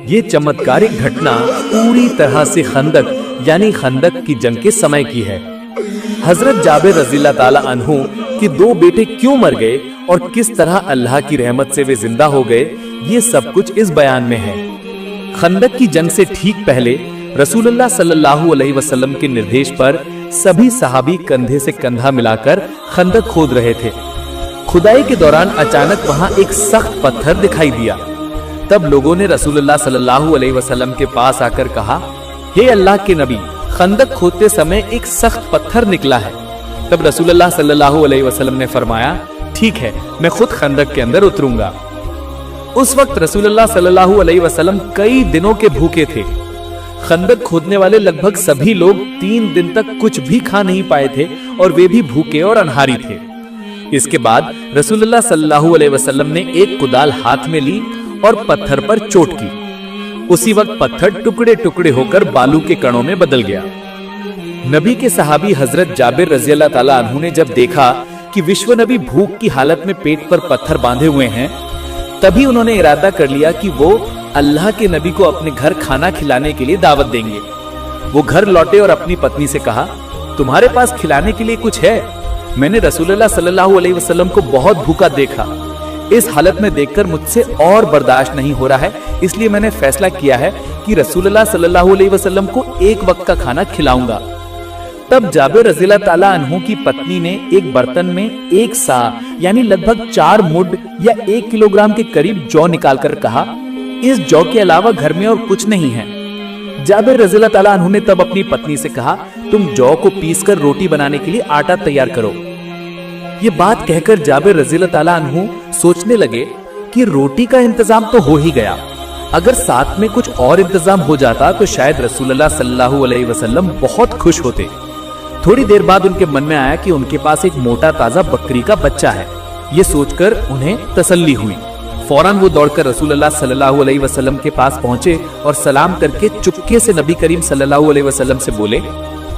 یہ चमत्कारिक घटना पूरी तरह से खंदक यानी खंदक की जंग के समय की है। हजरत जाबिर रज़ियल्लाहु ताला अन्हु कि दो बेटे क्यों मर गए और किस तरह अल्लाह की रहमत से वे जिंदा हो गए, ये सब कुछ इस बयान में है। खंदक की जंग से ठीक पहले रसूलुल्लाह सल्लल्लाहु अलैहि वसल्लम के निर्देश पर सभी सहाबी कंधे से कंधा मिलाकर खंदक खोद रहे थे। खुदाई के दौरान अचानक वहां एक सख्त पत्थर दिखाई दिया। तब लोगों ने रसूलुल्लाह सल्लल्लाहु अलैहि वसल्लम के पास आकर कहा, हे अल्लाह के नबी, खंदक खोदते समय एक सख्त पत्थर निकला है। तब रसूलुल्लाह सल्लल्लाहु अलैहि वसल्लम ने फरमाया, ठीक है, मैं खुद खंदक के अंदर उतरूंगा। उस वक्त रसूलुल्लाह सल्लल्लाहु अलैहि वसल्लम कई दिनों के भूखे थे। खंदक खोदने वाले लगभग सभी लोग 3 दिन तक कुछ भी खा नहीं पाए थे और वे भी भूखे और अनहारी थे। इसके बाद रसूलुल्लाह सल्लल्लाहु अलैहि वसल्लम ने एक कुदाल हाथ में ली और पत्थर पर चोट की। उसी वक्त पत्थर टुकड़े टुकड़े होकर बालू के कणों में बदल गया। नबी के सहाबी हजरत जाबिर रज़ियल्लाहु ताला अन्हु ने जब देखा कि विश्व नबी भूख की हालत में पेट पर पत्थर बांधे हुए हैं, तभी उन्होंने इरादा कर लिया कि वो अल्लाह के नबी को अपने घर खाना खिलाने के लिए दावत देंगे। वो घर लौटे और अपनी पत्नी से कहा, तुम्हारे पास खिलाने के लिए कुछ है? मैंने रसूलुल्लाह सल्लल्लाहु अलैहि वसल्लम को बहुत भूखा देखा। इस हालत में देखकर मुझसे और बर्दाश्त नहीं हो रहा है, इसलिए मैंने फैसला किया है कि रसूलुल्लाह सल्लल्लाहु अलैहि वसल्लम को एक वक्त का खाना खिलाऊंगा। तब जाबिर रज़ियल्लाहु ताला अन्हु की पत्नी ने एक बर्तन में एक सा यानी लगभग 4 मुड या 1 किलोग्राम के करीब जौ निकालकर कहा, इस जौ के अलावा घर में और कुछ नहीं है। जाबिर रज़ियल्लाहु ताला अन्हु ने तब अपनी पत्नी से कहा, तुम जौ को पीसकर रोटी बनाने के लिए आटा तैयार करो। ये बात कहकर जाबिर रज़ियल्लाहु ताला अन्हु सोचने लगे कि रोटी का इंतजाम तो हो ही गया, अगर साथ में कुछ और इंतजाम हो जाता तो शायद रसूलुल्लाह सल्लल्लाहु अलैहि वसल्लम बहुत खुश होते। थोड़ी देर बाद उनके मन में आया कि उनके पास एक मोटा ताजा बकरी का बच्चा है। ये सोचकर उन्हें तसल्ली हुई। फौरन वो दौड़कर रसूलुल्लाह सल्लल्लाहु अलैहि वसल्लम के पास पहुंचे और सलाम करके चुपके से नबी करीम सल्लल्लाहु अलैहि वसल्लम से बोले,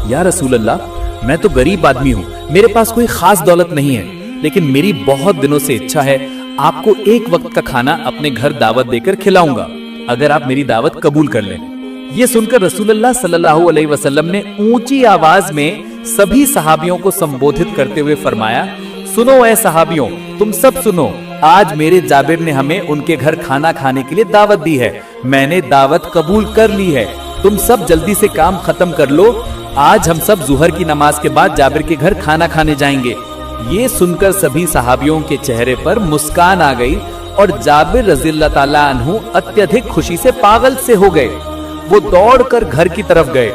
या रसूलल्लाह, मैं तो गरीब आदमी हूँ, मेरे पास कोई खास दौलत नहीं है, लेकिन मेरी बहुत दिनों से इच्छा है आपको एक वक्त का खाना अपने घर दावत देकर खिलाऊंगा, अगर आप मेरी दावत कबूल कर लें। ये सुनकर रसूलुल्लाह सल्लल्लाहु अलैहि वसल्लम ने ऊंची आवाज में सभी सहाबियों को संबोधित करते हुए फरमाया, सुनो ऐ सहाबियों, तुम सब सुनो, आज मेरे जाबिर ने हमें उनके घर खाना खाने के लिए दावत दी है। मैंने दावत कबूल कर ली है, तुम सब जल्दी से काम खत्म कर लो, आज हम सब जुहर की नमाज के बाद जाबिर के घर खाना खाने जाएंगे। ये सुनकर सभी सहाबियों के चेहरे पर मुस्कान आ गई और जाबिर रज़ियल्लाहु ताला अन्हु अत्यधिक खुशी से पागल से हो गए। वो दौड़कर घर की तरफ गए।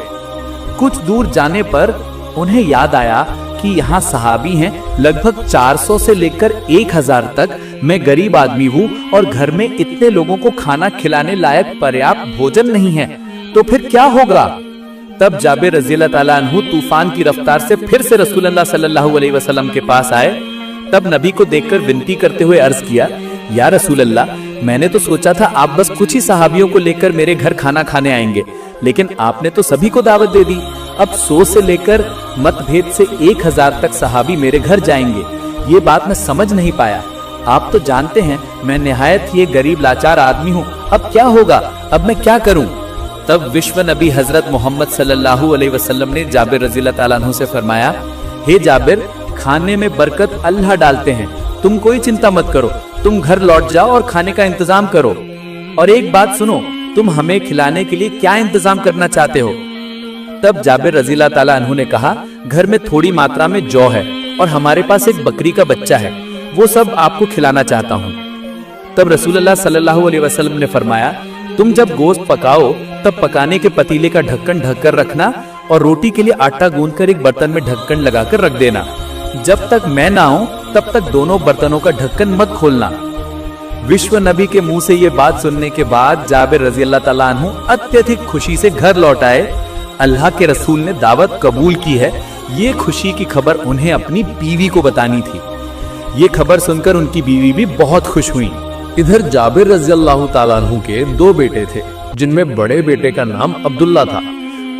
कुछ दूर जाने पर उन्हें याद आया कि यहाँ सहाबी हैं लगभग 400 से लेकर 1000 तक। मैं गरीब आदमी हूँ और घर में इतने लोगों को खाना खिलाने लायक पर्याप्त भोजन नहीं है, तो फिर क्या होगा? तब जाबिर रज़ियल्लाहु ताला अन्हु तूफान की रफ्तार से फिर से रसूलुल्लाह सल्लल्लाहु अलैहि वसल्लम के पास आए। तब नबी को देखकर विनती करते हुए अर्ज किया, या रसूलल्लाह, मैंने तो सोचा था आप बस कुछ ही सहाबियों को लेकर मेरे घर खाना खाने आएंगे, लेकिन आपने तो सभी को दावत दे दी। अब 100 से लेकर मतभेद से 1000 तक सहाबी मेरे घर जाएंगे। ये बात मैं समझ नहीं पाया। आप तो जानते हैं मैं निहायत ही गरीब लाचार आदमी हूँ, अब क्या होगा, अब मैं क्या करूँ? तब विश्व नबी हजरत मोहम्मद सल्लल्लाहु अलैहि वसल्लम ने जाबिर रज़ियल्लाहु ताला अन्हु से फरमाया, हे जाबिर, खाने में बरकत अल्लाह डालते हैं, तुम कोई चिंता मत करो, तुम घर लौट जाओ और खाने का इंतजाम करो। और एक बात सुनो, तुम हमें खिलाने के लिए क्या इंतजाम करना चाहते हो? तब जाबिर रज़ियल्लाहु ताला अन्हु ने कहा, घर में थोड़ी मात्रा में जौ है और हमारे पास एक बकरी का बच्चा है, वो सब आपको खिलाना चाहता हूँ। तब रसूलुल्लाह सल्लल्लाहु अलैहि वसल्लम ने फरमाया, तुम जब गोश्त पकाओ तब पकाने के पतीले का ढक्कन ढककर रखना और रोटी के लिए आटा गूंथकर एक बर्तन में ढक्कन लगाकर रख देना। जब तक मैं ना आऊं तब तक दोनों बर्तनों का ढक्कन मत खोलना। विश्व नबी के मुंह से ये बात सुनने के बाद जाबिर रज़ियल्लाहु ताला अन्हु अत्यधिक खुशी से घर लौट आए। अल्लाह के रसूल ने दावत कबूल की है, ये खुशी की खबर उन्हें अपनी बीवी को बतानी थी। ये खबर सुनकर उनकी बीवी भी बहुत खुश हुई। इधर जाबिर रज़ियल्लाहु ताला अन्हु के 2 बेटे थे, जिनमें बड़े बेटे का नाम अब्दुल्ला था।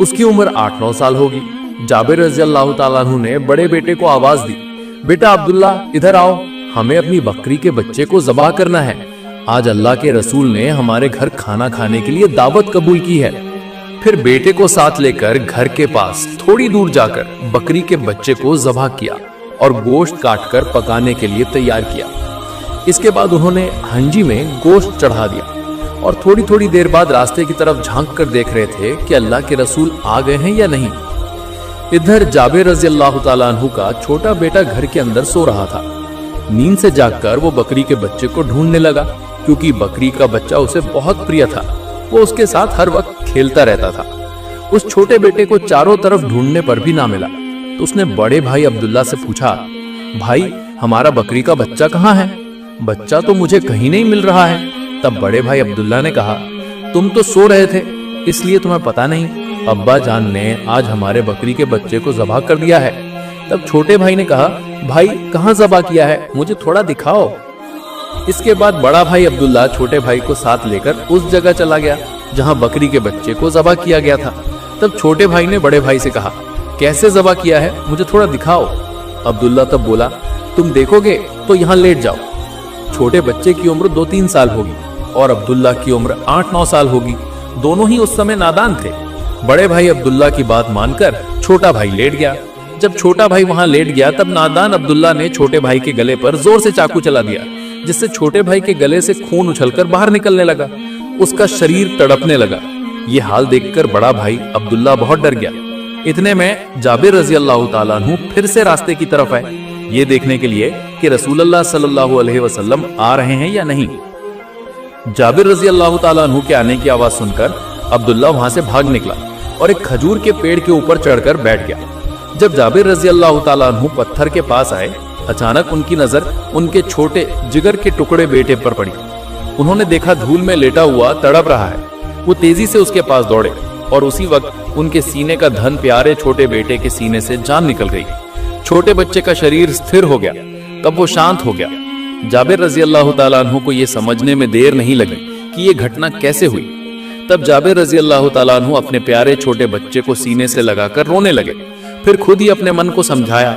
उसकी उम्र 8-9 साल होगी। जाबिर रज़ियल्लाहु ताला अन्हु ने बड़े बेटे को आवाज दी, बेटा अब्दुल्ला, इधर आओ, हमें अपनी बकरी के बच्चे को ज़बाह करना है। आज अल्लाह के रसूल ने हमारे घर खाना खाने के लिए दावत कबूल की है। फिर बेटे को साथ लेकर घर के पास थोड़ी दूर जाकर बकरी के बच्चे को ज़बह किया और गोश्त काटकर पकाने के लिए तैयार किया। इसके बाद उन्होंने हंजी में गोश्त चढ़ा दिया और थोड़ी थोड़ी देर बाद रास्ते की तरफ झांक कर देख रहे थे कि अल्लाह के रसूल आ गए हैं या नहीं। इधर जाबिर रज़ी अल्लाह ताला अन्हु का छोटा बेटा घर के अंदर सो रहा था। नींद से जागकर वो बकरी के बच्चे को ढूंढने लगा, क्योंकि बकरी का बच्चा उसे बहुत प्रिय था। वो उसके साथ हर वक्त खेलता रहता था। उस छोटे बेटे को चारों तरफ ढूंढने पर भी ना मिला, तो उसने बड़े भाई अब्दुल्ला से पूछा, भाई हमारा बकरी का बच्चा कहाँ है? बच्चा तो मुझे कहीं नहीं मिल रहा है। तब बड़े भाई अब्दुल्ला ने कहा, तुम तो सो रहे थे इसलिए तुम्हें पता नहीं। अब्बा जान ने आज हमारे बकरी के बच्चे को ज़बह कर दिया है। तब छोटे भाई ने कहा, भाई कहाँ ज़बह किया है, मुझे थोड़ा दिखाओ। इसके बाद बड़ा भाई अब्दुल्ला छोटे भाई को साथ लेकर उस जगह चला गया जहां बकरी के बच्चे को ज़बह किया गया था। तब छोटे भाई ने बड़े भाई से कहा, कैसे ज़बह किया है, मुझे थोड़ा दिखाओ। अब्दुल्ला तब बोला, तुम देखोगे तो यहाँ लेट जाओ। छोटे बच्चे की उम्र 2-3 साल होगी और अब्दुल्ला की उम्र 8-9 साल होगी। दोनों ही उस समय नादान थे। बड़े भाई अब्दुल्ला की बात मानकर छोटा भाई लेट गया। जब छोटा भाई वहां लेट गया तब नादान अब्दुल्ला ने छोटे भाई के गले पर जोर से चाकू चला दिया, जिससे छोटे भाई के गले से खून उछलकर बाहर निकलने लगा। उसका शरीर तड़पने लगा। ये हाल देखकर बड़ा भाई अब्दुल्ला बहुत डर गया। इतने में जाबिर रज़ी अल्लाह ताला अन्हु फिर से रास्ते की तरफ आए, ये देखने के लिए कि रसूलुल्लाह सल्लल्लाहु अलैहि वसल्लम आ रहे हैं या नहीं। जाबिर रज़ी अल्लाह ताला अन्हु के आने की आवाज सुनकर अब्दुल्ला वहां से भाग निकला और एक खजूर के पेड़ के ऊपर चढ़कर बैठ गया। जब जाबिर रज़ी अल्लाह ताला अन्हु पत्थर के पास आए, अचानक उनकी नजर उनके छोटे जिगर के टुकड़े बेटे पर पड़ी। उन्होंने देखा धूल में लेटा हुआ तड़प रहा है। वो तेजी से उसके पास दौड़े और उसी वक्त उनके सीने का धन प्यारे छोटे बेटे के सीने से जान निकल गई। छोटे बच्चे का शरीर स्थिर हो गया। तब वो शांत हो गया। जाबिर रज़ी अल्लाह ताला अन्हु को यह समझने में देर नहीं लगी कि यह घटना कैसे हुई। तब जाबिर रज़ी अल्लाह ताला अन्हु अपने प्यारे छोटे बच्चे को सीने से लगाकर रोने लगे। फिर खुद ही अपने मन को समझाया।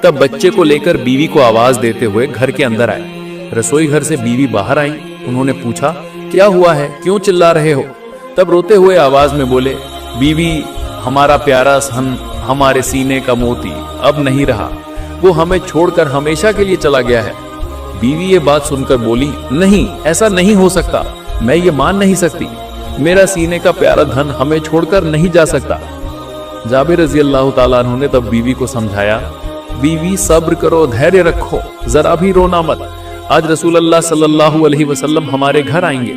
तब बच्चे को लेकर बीवी को आवाज देते हुए घर के अंदर आए। रसोई घर से बीवी बाहर आई। उन्होंने पूछा, क्या हुआ है, क्यों चिल्ला रहे हो? तब रोते हुए आवाज में बोले, बीवी हमारा प्यारा सन, हमारे सीने का मोती अब नहीं रहा, वो हमें छोड़कर हमेशा के लिए चला गया है। बीवी ये बात सुनकर बोली, नहीं ऐसा नहीं हो सकता, मैं ये मान नहीं सकती, मेरा सीने का प्यारा धन हमें छोड़कर नहीं जा सकता। जाबिर रज़ी अल्लाह ताला अन्हु ने तब बीवी को समझाया, बीवी सब्र करो, धैर्य रखो, जरा भी रोना मत। आज रसूलुल्लाह सल्लल्लाहु अलैहि वसल्लम हमारे घर आएंगे।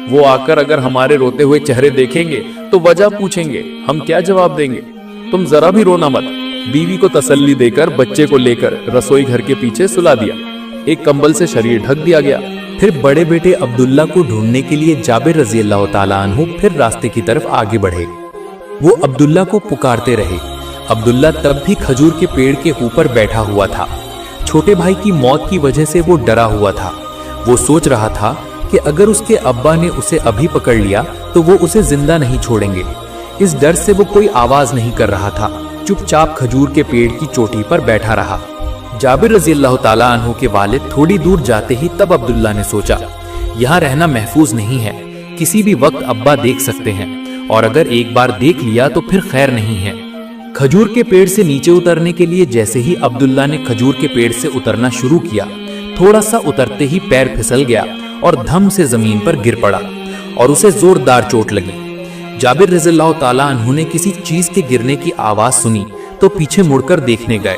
वो आकर अगर हमारे रोते हुए चेहरे देखेंगे तो वजह पूछेंगे, हम क्या जवाब देंगे? तुम जरा भी रोना मत। बीवी को तसल्ली देकर बच्चे को लेकर रसोई घर के पीछे सुला दिया। एक कंबल से शरीर ढक दिया गया। फिर बड़े बेटे अब्दुल्ला को ढूंढने के लिए जाबिर रज़ी अल्लाह ताला अन्हु फिर रास्ते की तरफ आगे बढ़े। वो अब्दुल्ला को पुकारते रहे। अब्दुल्ला तब भी खजूर के पेड़ के ऊपर बैठा हुआ था। छोटे भाई की मौत की वजह से वो डरा हुआ था। वो सोच रहा था कि अगर उसके अब्बा ने उसे अभी पकड़ लिया तो वो उसे जिंदा नहीं छोड़ेंगे। इस डर से वो कोई आवाज नहीं कर रहा था, चुपचाप खजूर के पेड़ की चोटी पर बैठा रहा। जाबिर रज़ी अल्लाह ताला अन्हु के वालिद थोड़ी दूर जाते ही तब अब्दुल्ला ने सोचा, यहाँ रहना महफूज नहीं है, किसी भी वक्त अब्बा देख सकते हैं और अगर एक बार देख लिया तो फिर खैर नहीं है। खजूर के पेड़ से नीचे उतरने के लिए जैसे ही अब्दुल्ला ने खजूर के पेड़ से उतरना शुरू किया, थोड़ा सा उतरते ही पैर फिसल गया और धम से जमीन पर गिर पड़ा और उसे जोरदार चोट लगी। जाबिर रज़ी अल्लाह ताला अन्हु ने किसी चीज के गिरने की आवाज सुनी तो पीछे मुड़कर देखने गए।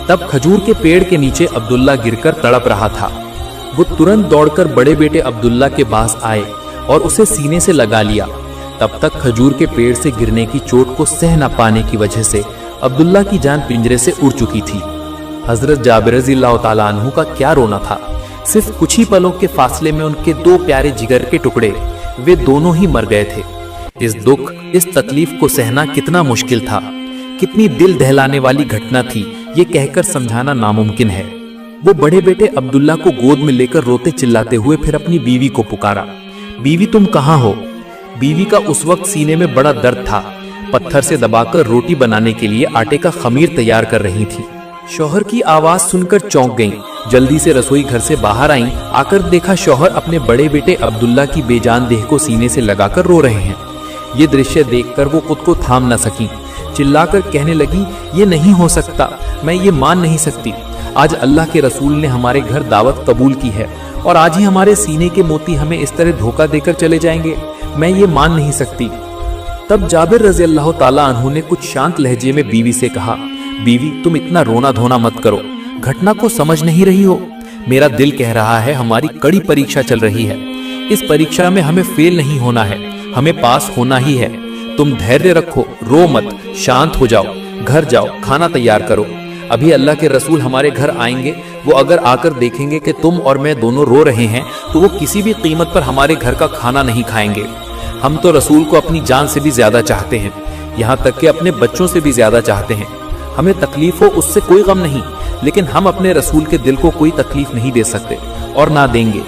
तब खजूर के पेड़ के नीचे अब्दुल्ला गिरकर तड़प रहा था। वो तुरंत दौड़कर बड़े बेटे अब्दुल्ला के पास आए और उसे सीने से लगा लिया। तब तक खजूर के पेड़ से गिरने की चोट को सह न पाने की वजह से अब्दुल्ला की जान पिंजरे से उड़ चुकी थी। हजरत जाबिर रज़ी अल्लाह ताला अन्हु का क्या रोना था। सिर्फ कुछ ही पलों के फासले में उनके दो प्यारे जिगर के टुकड़े, वे दोनों ही मर गए थे। इस दुख, इस तकलीफ को सहना कितना मुश्किल था, कितनी दिल दहलाने वाली घटना थी, ये कहकर समझाना नामुमकिन है। वो बड़े बेटे अब्दुल्ला को गोद में लेकर रोते चिल्लाते हुए फिर अपनी बीवी को पुकारा, बीवी तुम कहाँ हो? बीवी का उस वक्त सीने में बड़ा दर्द था। पत्थर से दबाकर रोटी बनाने के लिए आटे का खमीर तैयार कर रही थी। शौहर की आवाज सुनकर चौंक गईं। जल्दी से रसोई घर से बाहर आईं। आकर देखा शौहर अपने बड़े बेटे अब्दुल्ला की बेजान देह को सीने से लगाकर रो रहे हैं। ये दृश्य देखकर वो खुद को थाम न सकी। चिल्लाकर कहने लगी, ये नहीं हो सकता, मैं ये मान नहीं सकती। आज अल्लाह के रसूल ने हमारे घर दावत कबूल की है और आज ही हमारे सीने के मोती हमें इस तरह धोखा देकर चले जाएंगे। मैं ये मान नहीं सकती। तब जाबिर रज़ी अल्लाह ताला अन्हु ने कुछ शांत लहजे में बीवी से कहा, बीवी तुम इतना रोना धोना मत करो, घटना को समझ नहीं रही हो। मेरा दिल कह रहा है हमारी कड़ी परीक्षा चल रही है। इस परीक्षा में हमें फेल नहीं होना है, हमें पास होना ही है। तुम धैर्य रखो, रो मत, शांत हो जाओ, घर जाओ, खाना तैयार करो। अभी अल्लाह के रसूल हमारे घर आएंगे। वो अगर आकर देखेंगे कि तुम और मैं दोनों रो रहे हैं तो वो किसी भी कीमत पर हमारे घर का खाना नहीं खाएंगे। हम तो रसूल को अपनी जान से भी ज्यादा चाहते हैं, यहाँ तक कि अपने बच्चों से भी ज्यादा चाहते हैं। हमें तकलीफ हो उससे कोई गम नहीं, लेकिन हम अपने रसूल के दिल को कोई तकलीफ नहीं दे सकते और ना देंगे।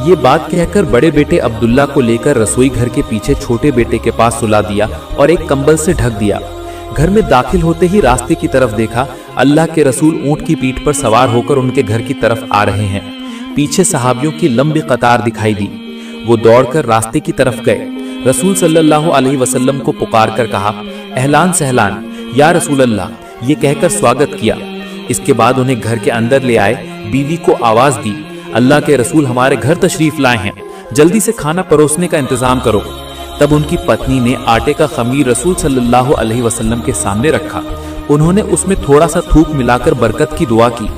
ये बात कहकर बड़े बेटे अब्दुल्ला को लेकर रसोई घर के पीछे छोटे बेटे के पास सुला दिया और एक कंबल से ढक दिया। घर में दाखिल होते ही रास्ते की तरफ देखा, अल्लाह के रसूल ऊंट की पीठ पर सवार होकर उनके घर की तरफ आ रहे हैं। पीछे सहाबियों की लंबी कतार दिखाई दी। वो दौड़कर रास्ते की तरफ गए। रसूल सल्लल्लाहु अलैहि वसल्लम को पुकार कर कहा, एहलान सहलान या रसूल अल्लाह, ये कहकर स्वागत किया। इसके बाद उन्हें घर के अंदर ले आए। बीवी को आवाज दी, अल्लाह के रसूल हमारे घर तशरीफ लाए हैं, जल्दी से खाना परोसने का इंतजाम करो। तब उनकी पत्नी ने आटे का खमीर रसूल सल्लल्लाहु अलैहि वसल्लम के सामने रखा। उन्होंने उसमें थोड़ा सा थूक मिलाकर बरकत की दुआ की।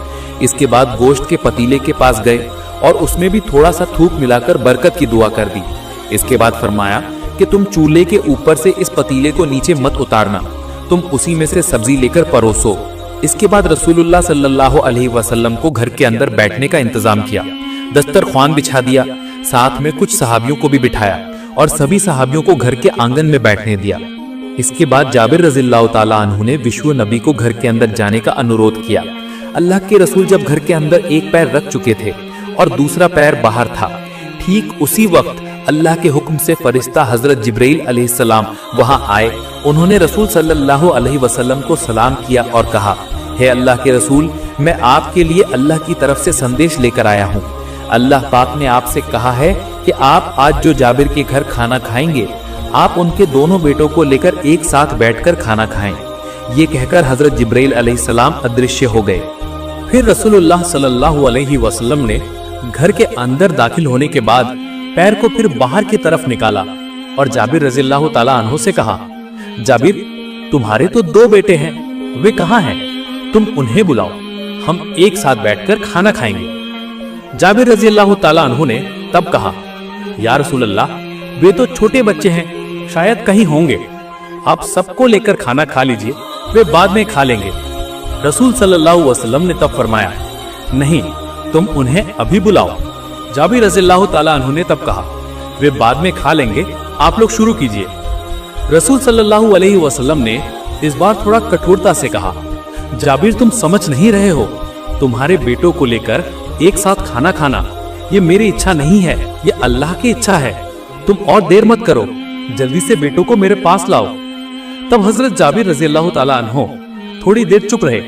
इसके बाद गोश्त के पतीले के पास गए और उसमें भी थोड़ा सा थूक मिलाकर बरकत की दुआ कर दी। इसके बाद फरमाया कि तुम चूल्हे के ऊपर से इस पतीले को नीचे मत उतारना, तुम उसी में से सब्जी लेकर परोसो। इसके बाद रसूलुल्लाह सल्लल्लाहु अलैहि वसल्लम को घर के अंदर बैठने का इंतजाम किया। दस्तरख्वान बिछा दिया, साथ में कुछ सहाबियों को भी बिठाया और सभी सहाबियों को घर के आंगन में बैठने दिया। इसके बाद जाबिर रज़ियल्लाहु ताला अन्हु ने विश्व नबी को घर के अंदर जाने का अनुरोध किया। अल्लाह के रसूल जब घर के अंदर एक पैर रख चुके थे और दूसरा पैर बाहर था, ठीक उसी वक्त अल्लाह के हुक्म से फरिश्ता हजरत जिब्रील अलैहिस्सलाम वहां आए। उन्होंने रसूल सल्लल्लाहु अलैहि वसल्लम को सलाम किया और कहा, हे अल्लाह के रसूल, मैं आपके लिए अल्लाह की तरफ से संदेश लेकर आया हूँ। अल्लाह पाक ने आपसे कहा है कि आप आज जो जाबिर के घर खाना खाएंगे, आप उनके दोनों बेटों को लेकर एक साथ बैठकर खाना खाएं। ये कहकर हजरत जिब्रील अलैहिस्सलाम अदृश्य हो गए। फिर रसूलुल्लाह सल्लल्लाहु अलैहि वसल्लम ने घर के अंदर दाखिल होने के बाद पैर को फिर बाहर की तरफ निकाला और जाबिर रज़ियल्लाहु ताला अन्हु से कहा, जाबिर तुम्हारे तो दो बेटे हैं, वे कहाँ हैं? तुम उन्हें बुलाओ, हम एक साथ बैठकर खाना खाएंगे। जाबिर रज़ियल्लाहु ताला अन्हु ने तब कहा, या रसूल अल्लाह, वे तो छोटे बच्चे हैं, शायद कहीं होंगे, आप सबको लेकर खाना खा लीजिए, वे बाद में खा लेंगे। रसूल सल्लल्लाहु अलैहि वसल्लम ने तब फरमाया, नहीं, तुम उन्हें अभी बुलाओ। जाबिर रज़ियल्लाहु ताला अन्हु ने तब कहा, वे बाद में खा लेंगे, आप लोग शुरू कीजिए। रसूल सल्लल्लाहु अलैहि वसल्लम ने इस बार थोड़ा कठोरता से कहा, जाबिर तुम समझ नहीं रहे हो, तुम्हारे बेटों को लेकर एक साथ खाना खाना ये मेरी इच्छा नहीं है, ये अल्लाह की इच्छा है। तुम और देर मत करो, जल्दी से बेटों को मेरे पास लाओ। तब हजरत जाबिर रज़ियल्लाहु ताला अन्हु थोड़ी देर चुप रहे।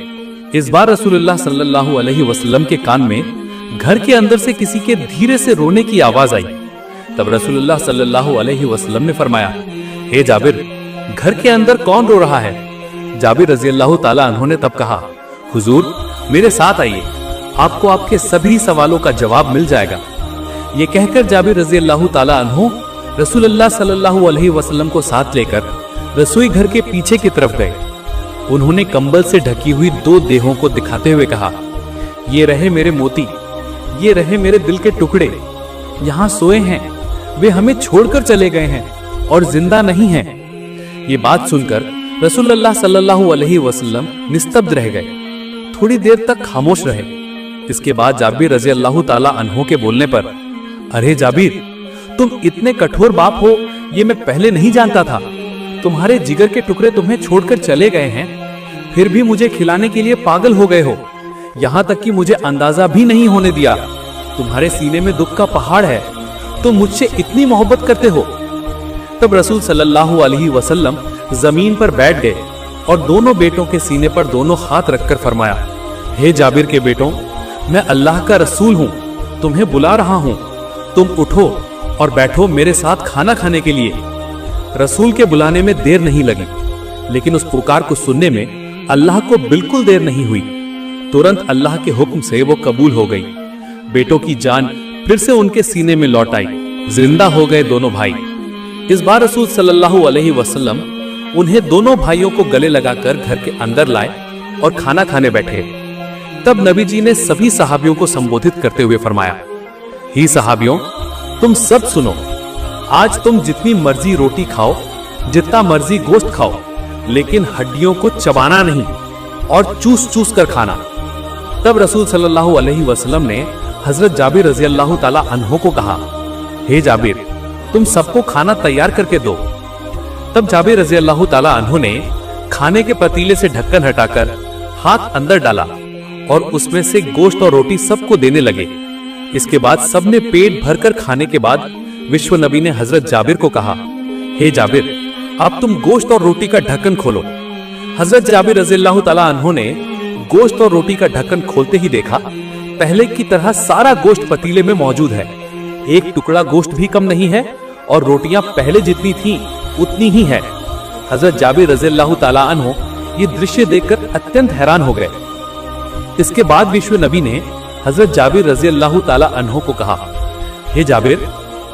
इस बार रसूलुल्लाह सल्लल्लाहु अलैहि वसल्लम के कान में घर के अंदर से किसी के धीरे से रोने की आवाज आई। तब रसूलुल्लाह सल्लल्लाहु अलैहि वसल्लम ने फरमाया, हे जाबिर, घर के अंदर कौन रो रहा है? जाबिर रज़ियल्लाहु ताला अन्हु ने तब कहा, हुजूर मेरे साथ आइए, आपको आपके सभी सवालों का जवाब मिल जाएगा। ये कहकर जाबिर रज़ियल्लाहु ताला अन्हु रसूलुल्लाह सल्लल्लाहु अलैहि वसल्लम को साथ लेकर रसोई घर के पीछे की तरफ गए। उन्होंने कंबल से ढकी हुई दो देहों को दिखाते हुए कहा, ये रहे मेरे मोती, ये रहे मेरे दिल के टुकड़े, यहाँ सोए हैं, वे हमें छोड़कर चले गए हैं और जिंदा नहीं हैं। ये बात सुनकर रसूलुल्लाह सल्लल्लाहु अलैहि वसल्लम निस्तब्ध रह गए, थोड़ी देर तक खामोश रहे। इसके बाद जाबिर रज़ियल्लाहु ताला अन्हु के बोलने पर, अरे जाबिर, तुम इतने कठोर बाप हो ये मैं पहले नहीं जानता था। तुम्हारे जिगर के टुकड़े तुम्हें छोड़कर चले गए हैं, फिर भी मुझे खिलाने के लिए पागल हो गए हो, यहाँ तक कि मुझे अंदाजा भी नहीं होने दिया। तुम्हारे सीने में दुख का पहाड़ है, तुम मुझसे इतनी मोहब्बत करते हो। तब रसूल सल्लल्लाहु अलैहि वसल्लम जमीन पर बैठ गए और दोनों बेटों के सीने पर दोनों हाथ रखकर फरमाया, हे जाबिर के बेटों, मैं अल्लाह का रसूल हूं, तुम्हें बुला रहा हूं, तुम उठो और बैठो मेरे साथ खाना खाने के लिए। रसूल के बुलाने में देर नहीं लगी, लेकिन उस पुकार को सुनने में अल्लाह को बिल्कुल देर नहीं हुई। तुरंत अल्लाह के हुक्म से वो कबूल हो गई। बेटों की जान फिर से उनके सीने में लौट आई, जिंदा हो गए दोनों भाई। इस बार रसूल सल्लल्लाहु अलैहि वसल्लम उन्हें दोनों भाइयों को गले लगाकर घर के अंदर लाए और खाना खाने बैठे। तब नबी जी ने सभी सहाबियों को संबोधित करते हुए फरमाया, ही सहाबियों, तुम सब सुनो, आज तुम जितनी मर्जी रोटी खाओ, जितना मर्जी गोश्त खाओ, लेकिन हड्डियों को चबाना नहीं और चूस चूस कर खाना। तब रसूल सल्लल्लाहु अलैहि वसल्लम ने हजरत जाबिर रजी अल्लाह ताला अन्हो को कहा, हे जाबिर, तुम सबको खाना तैयार करके दो। तब जाबिर रजी अल्लाह ताला अन्हो ने खाने के पतीले से ढक्कन हटाकर हाथ अंदर डाला और उसमें से गोश्त और रोटी सबको देने लगे। इसके बाद सबने पेट भरकर खाने के बाद विश्व नबी ने हजरत जाबिर को कहा, हे जाबिर, अब तुम गोश्त और रोटी का ढक्कन खोलो। हजरत जाबिर रजी अल्लाह ताला अन्हो ने गोश्त और रोटी का ढक्कन खोलते ही देखा, पहले की तरह सारा गोश्त पतीले में मौजूद है, एक टुकड़ा गोश्त भी कम नहीं है और रोटियां पहले जितनी थीं उतनी ही है। हजरत जाबिर रजी अल्लाह ताला अन्हो ये दृश्य देखकर अत्यंत हैरान हो गए। इसके बाद विश्व नबी ने हजरत जाबिर रजी अल्लाह ताला अन्हो को कहा, हे जाबिर,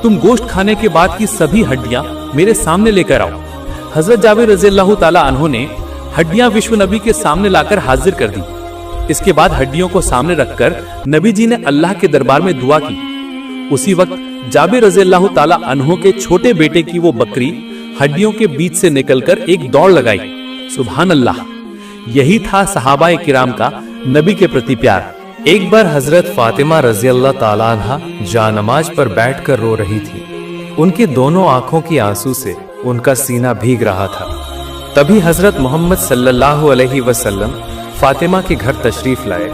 तुम गोश्त खाने के बाद की सभी हड्डियां मेरे सामने लेकर आओ। हजरत जाबिर रजी अल्लाह ताला अन्हो ने हड्डियां विश्व नबी के सामने लाकर हाजिर कर दी। इसके बाद हड्डियों को सामने रखकर नबी जी ने अल्लाह के दरबार में दुआ की। उसी वक्त जाबिर रजी अल्लाह ताला अन्हो के छोटे बेटे की वो बकरी हड्डियों के बीच से निकलकर एक दौड़ लगाई। सुभान अल्लाह, यही था सहाबाए किराम का नबी के प्रति प्यार। एक बार हजरत फातिमा रजी अल्लाह ताला अन्हा जानमाज पर बैठकर रो रही थी। उनकी दोनों आंखों की आंसू से उनका सीना भीग रहा था। तभी हजरत मोहम्मद सल्लल्लाहु अलैहि वसल्लम फातिमा के घर तशरीफ लाए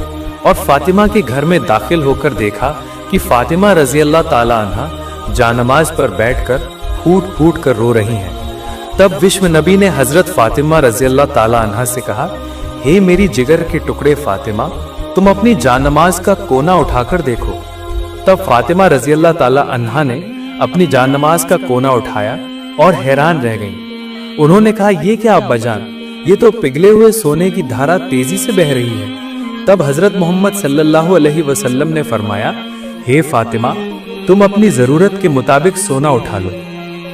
और फातिमा के घर में दाखिल होकर देखा कि फातिमा रजी अल्लाह ताला अन्हा जानमाज पर बैठकर फूट फूट कर रो रही हैं। तब विश्व नबी ने हजरत फातिमा रजी अल्लाह ताला अन्हा से कहा, हे मेरी जिगर के टुकड़े फातिमा, तुम अपनी जानमाज का कोना उठाकर देखो। तब फातिमा रजी अल्लाह ताला अन्हा ने अपनी जानमाज का कोना उठाया और हैरान रह गईं। उन्होंने कहा, ये क्या अब्बा जान, ये तो पिघले हुए सोने की धारा तेजी से बह रही है। तब हजरत मोहम्मद सल्लल्लाहु अलैहि वसल्लम ने फरमाया, हे फातिमा, तुम अपनी जरूरत के मुताबिक सोना उठा लो,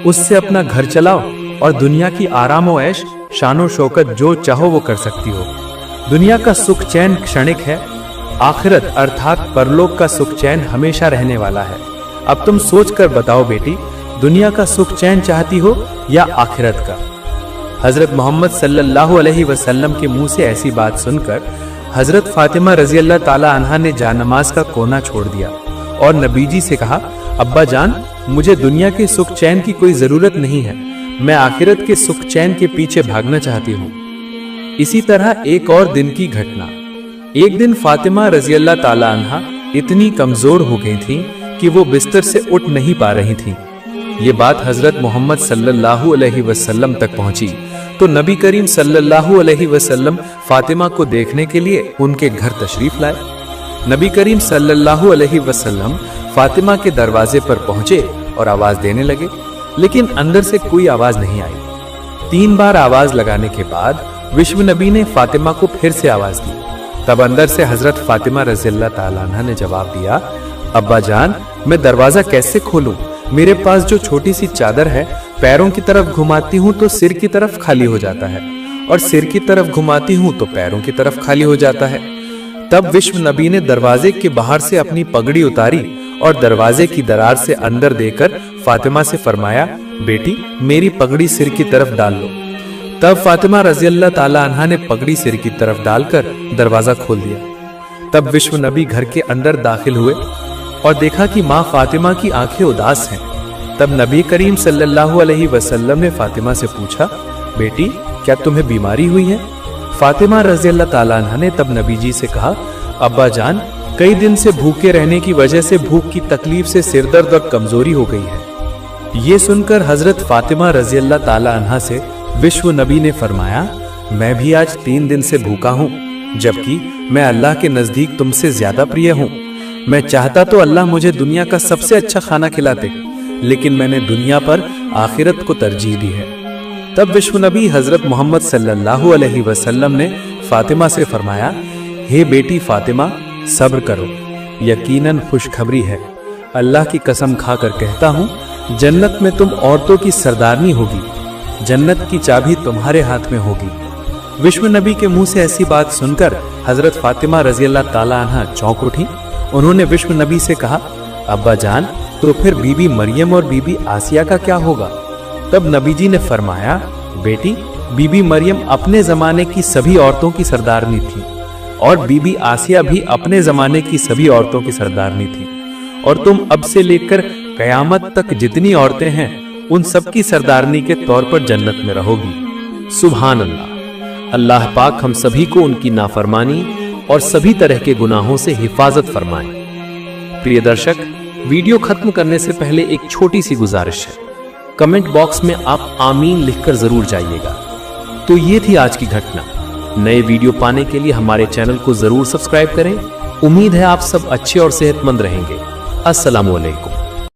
उससे अपना घर चलाओ और दुनिया की आराम व ऐश, शानो शौकत जो चाहो वो कर सकती हो। दुनिया का सुख चैन क्षणिक है, आखिरत अर्थात परलोक का सुख चैन हमेशा रहने वाला है। अब तुम सोच कर बताओ बेटी, दुनिया का सुख चैन चाहती हो या आखिरत का? हजरत मोहम्मद सल्लल्लाहु अलैहि वसल्लम के मुंह से ऐसी बात सुनकर हजरत फातिमा रजी अल्लाह ताला अन्हा ने जानमाज का कोना छोड़ दिया और नबी जी से कहा, अब्बा जान, मुझे दुनिया के सुख चैन की कोई जरूरत नहीं है, मैं आखिरत के सुख चैन के पीछे भागना चाहती हूँ। इसी तरह एक और दिन की घटना। एक दिन फातिमा रजी अल्लाह ताला अन्हा इतनी कमजोर हो गई थी कि वो बिस्तर से उठ नहीं पा रही थी। ये बात हजरत मोहम्मद सल्लल्लाहु अलैहि वसल्लम तक पहुंची तो नबी करीम सल्लल्लाहु अलैहि वसल्लम फातिमा को देखने के लिए उनके घर तशरीफ लाए। नबी करीम सल्लल्लाहु अलैहि वसल्लम फातिमा के दरवाजे पर पहुंचे और आवाज देने लगे, लेकिन अंदर से कोई आवाज नहीं आई। 3 बार आवाज लगाने के बाद विश्व नबी ने फातिमा को फिर से आवाज दी। तब अंदर से हजरत फातिमा रजी अल्लाह ताला अन्हा ने जवाब दिया, अब्बा जान, मैं दरवाजा कैसे खोलूं? मेरे पास जो छोटी सी चादर है, पैरों की तरफ घुमाती हूँ तो सिर की तरफ खाली हो जाता है और सिर की तरफ घुमाती हूँ तो पैरों की तरफ खाली हो जाता है। तब विश्व नबी ने दरवाजे के बाहर से अपनी पगड़ी उतारी और दरवाजे की दरार से अंदर देकर फातिमा से फरमाया, बेटी, मेरी पगड़ी सिर की तरफ डाल लो। तब फातिमा रजी अल्लाह ताला अन्हा ने पगड़ी सिर की तरफ डालकर दरवाजा खोल दिया। तब विश्व नबी घर के अंदर दाखिल हुए और देखा कि माँ फातिमा की आंखें उदास हैं। तब नबी करीम सल्लल्लाहु अलैहि वसल्लम ने फातिमा से पूछा, बेटी, क्या तुम्हें बीमारी हुई है? फातिमा रजी अल्लाह ताला अन्हा ने तब नबी जी से कहा, अब्बा जान, कई दिन से भूखे रहने की वजह से भूख की तकलीफ से सिरदर्द और कमजोरी हो गई है। ये सुनकर हजरत फातिमा रजी अल्लाह ताला अन्हा से विश्व नबी ने फरमाया, मैं भी आज 3 दिन से भूखा हूँ। जबकि मैं अल्लाह के नजदीक तुमसे ज्यादा प्रिय हूँ। मैं चाहता तो अल्लाह मुझे दुनिया का सबसे अच्छा खाना खिलाते, लेकिन मैंने दुनिया पर आखिरत को तरजीह दी है। तब विश्व नबी हजरत मोहम्मद सल्लल्लाहु अलैहि वसल्लम ने फातिमा से फरमाया, हे बेटी फातिमा, सब्र करो, यकीनन खुशखबरी है। अल्लाह की कसम खाकर कहता हूँ, जन्नत में तुम औरतों की सरदारनी होगी, जन्नत की चाबी तुम्हारे हाथ में होगी। विश्व नबी के मुंह से ऐसी बात सुनकर हजरत फातिमा रजी अल्लाह ताला अन्हा चौंक उठी। उन्होंने विश्व नबी से कहा, अब्बा जान, तो फिर बीबी मरियम और बीबी आसिया का क्या होगा? तब नबी जी ने फरमाया, बेटी, बीबी मरियम अपने जमाने की सभी औरतों की सरदारनी थी और बीबी आसिया भी अपने जमाने की सभी औरतों की सरदारनी थी, और तुम अब से लेकर कयामत तक जितनी औरतें हैं उन सब की सरदारनी के तौर पर जन्नत में रहोगी। सुभान अल्लाह। अल्लाह पाक हम सभी को उनकी नाफरमानी और सभी तरह के गुनाहों से हिफाजत फरमाए। प्रिय दर्शक, वीडियो खत्म करने से पहले एक छोटी सी गुजारिश है, कमेंट बॉक्स में आप आमीन लिखकर जरूर जाइएगा। तो ये थी आज की घटना। नए वीडियो पाने के लिए हमारे चैनल को जरूर सब्सक्राइब करें। उम्मीद है आप सब अच्छे और सेहतमंद रहेंगे। अस्सलामु अलैकुम।